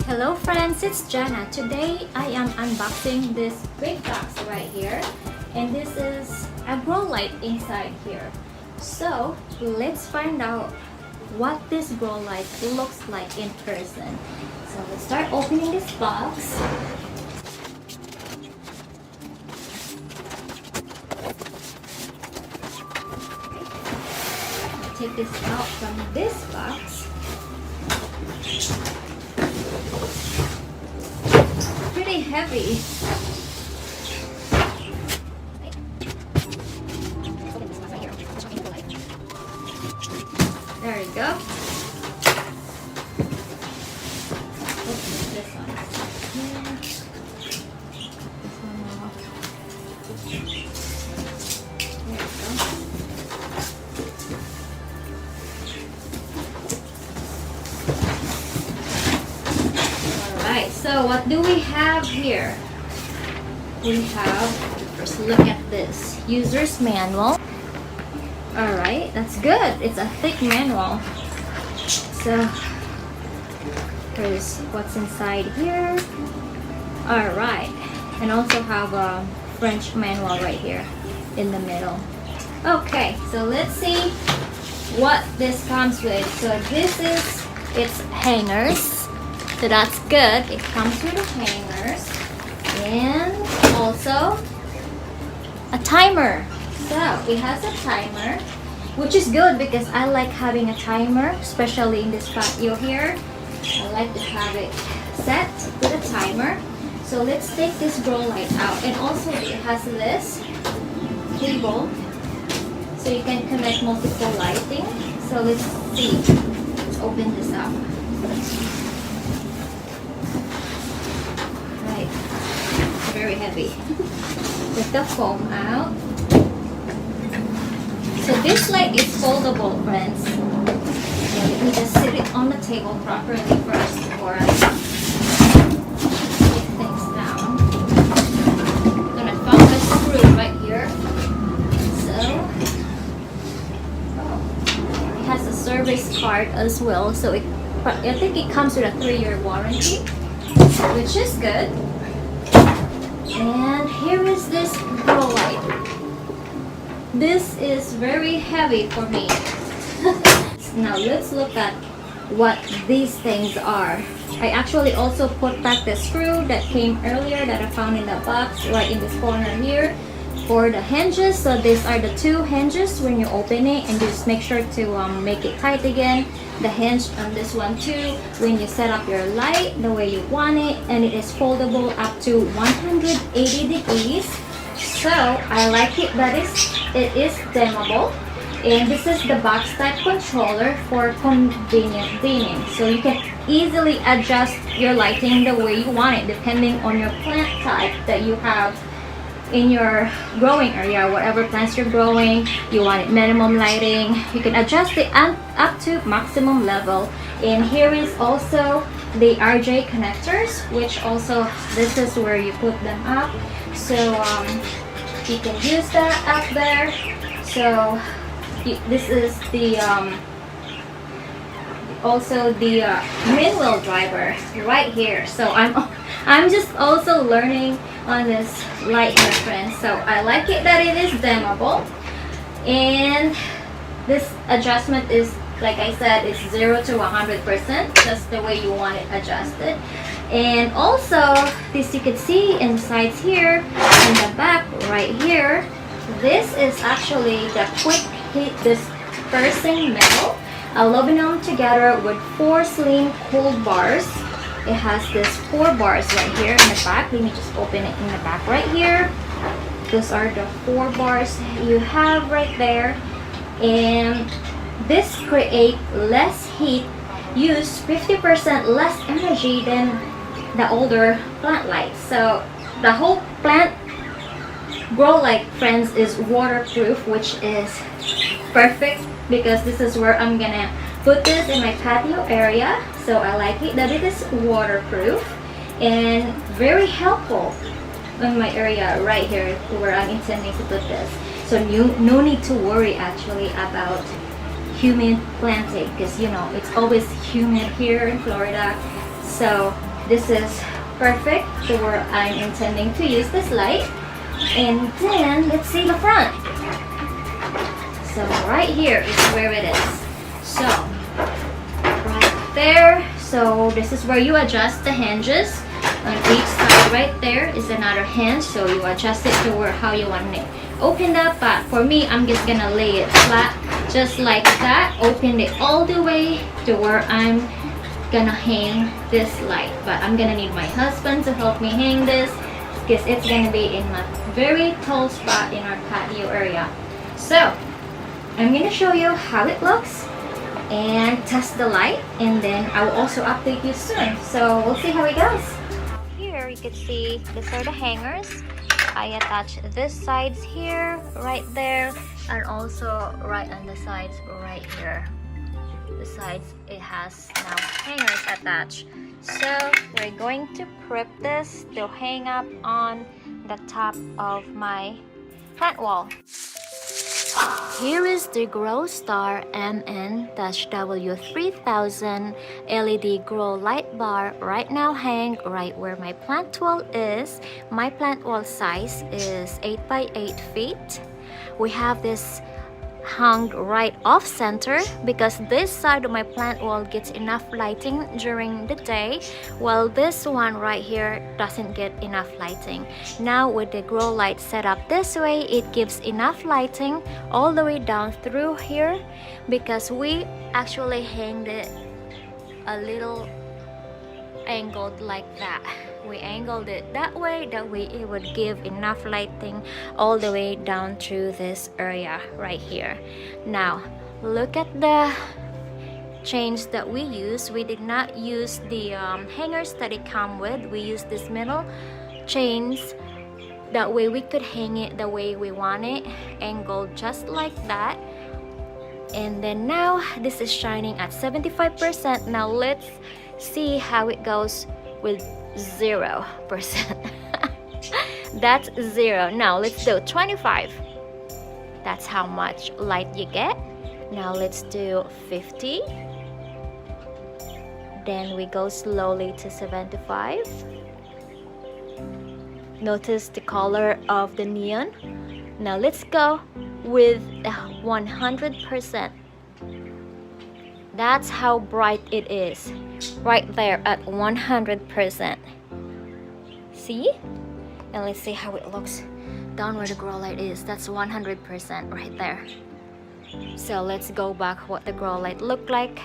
Hello friends, it's Jana. Today I am unboxing this big box right here, and this is a grow light inside here. So let's find out what this grow light looks like in person. So let's start opening this box. Take this out from this box. Pretty heavy. There you go. Open this one. Yeah. This one off. There you go. Alright, so what do we have here? We have, first look at this, user's manual. Alright, that's good. It's a thick manual. So, here's what's inside here. Alright, and also have a French manual right here in the middle. Okay, so let's see what this comes with. So this is its hangers. So that's good. It comes with the hangers. And also a timer. So it has a timer, which is good because I like having a timer, especially in this patio here. I like to have it set with a timer. So let's take this grow light out, and also it has this cable so you can connect multiple lighting. So let's see. Let's open this up. Right, it's very heavy. Take the foam out. So this light is foldable, friends. So let me just sit it on the table properly first before I take things down. I'm gonna found the screw right here. So, oh, it has a service card as well. So I think it comes with a 3-year warranty, which is good. And here is this grow light. This is very heavy for me. Now let's look at what these things are. I actually also put back the screw that came earlier that I found in the box right in this corner here for the hinges. So these are the 2 hinges when you open it, and just make sure to make it tight again. The hinge on this one too when you set up your light the way you want it, and it is foldable up to 180 degrees. So I like it that it is dimmable, and this is the box type controller for convenient dimming. So you can easily adjust your lighting the way you want it depending on your plant type that you have in your growing area. Whatever plants you're growing, you want it minimum lighting, you can adjust it up to maximum level. And here is also the RJ connectors, which also this is where you put them up. So you can use that up there. So this is the also the manual driver right here. So I'm just also learning on this light here, friends. So I like it that it is dimmable, and this adjustment is, like I said, it's 0 to 100%, just the way you want it adjusted. And also this you can see inside here in the back right here, this is actually the quick heat dispersing metal aluminum together with 4 slim cold bars. It has this 4 bars right here in the back. Let me just open it in the back right here. Those are the 4 bars you have right there, and this create less heat, use 50% less energy than the older plant lights. So the whole plant grow light, friends, is waterproof, which is perfect because this is where I'm gonna put this in my patio area. So I like it that it is waterproof and very helpful in my area right here where I'm intending to put this. So no need to worry actually about humid planting, because you know it's always humid here in Florida. So this is perfect to where I'm intending to use this light. And then let's see the front. So right here is where it is. So right there. So this is where you adjust the hinges. On each side right there is another hinge, so you adjust it to where how you want it opened up. But for me, I'm just gonna lay it flat just like that. Open it all the way to where I'm gonna hang this light. But I'm gonna need my husband to help me hang this because it's gonna be in a very tall spot in our patio area. So I'm gonna show you how it looks and test the light, and then I will also update you soon. So we'll see how it goes. Here you can see these are the hangers. I attach this sides here, right there, and also right on the sides right here. The sides, it has now hangers attached. So we're going to prep this to hang up on the top of my plant wall. Here is the Growstar MN-W3000 LED grow light bar right now hang right where my plant wall is. My plant wall size is 8 by 8 feet. We have this hung right off center because this side of my plant wall gets enough lighting during the day, while this one right here doesn't get enough lighting. Now with the grow light set up this way, it gives enough lighting all the way down through here because we actually hanged it a little angled like that. We angled it that way it would give enough lighting all the way down through this area right here. Now look at the chains that we use. We did not use the hangers that it come with. We used these metal chains, that way we could hang it the way we want it, angled just like that. And then now this is shining at 75%. Now let's see how it goes with 0%. That's 0. Now let's do 25. That's how much light you get. Now let's do 50. Then we go slowly to 75. Notice the color of the neon. Now let's go with 100%. That's how bright it is right there at 100%. See? And let's see how it looks down where the grow light is. That's 100% right there. So let's go back what the grow light looked like.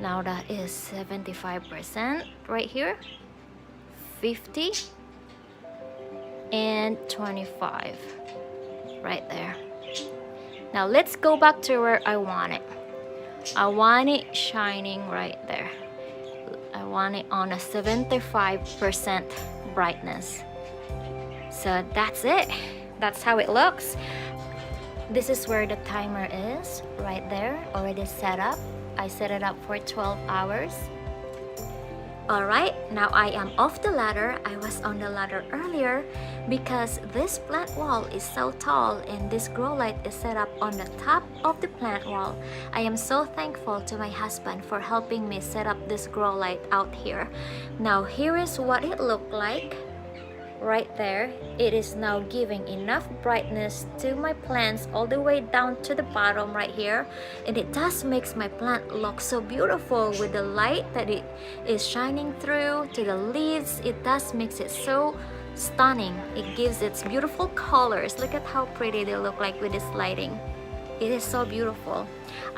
Now that is 75% right here, 50 and 25 right there. Now let's go back to where I want it. I want it shining right there. I want it on a 75% brightness. So that's it. That's how it looks. This is where the timer is right there, already set up. I set it up for 12 hours. Alright, now I am off the ladder. I was on the ladder earlier because this plant wall is so tall and this grow light is set up on the top of the plant wall. I am so thankful to my husband for helping me set up this grow light out here. Now here is what it looked like. Right there, it is now giving enough brightness to my plants all the way down to the bottom right here, and it does makes my plant look so beautiful with the light that it is shining through to the leaves. It does makes it so stunning. It gives its beautiful colors. Look at how pretty they look like with this lighting. It is so beautiful.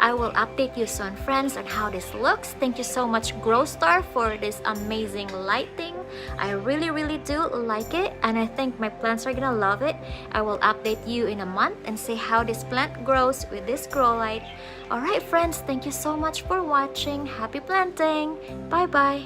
I will update you soon, friends, on how this looks. Thank you so much, Growstar, for this amazing lighting. I really do like it, and I think my plants are gonna love it. I will update you in a month and see how this plant grows with this grow light. Alright friends, thank you so much for watching. Happy planting. Bye bye.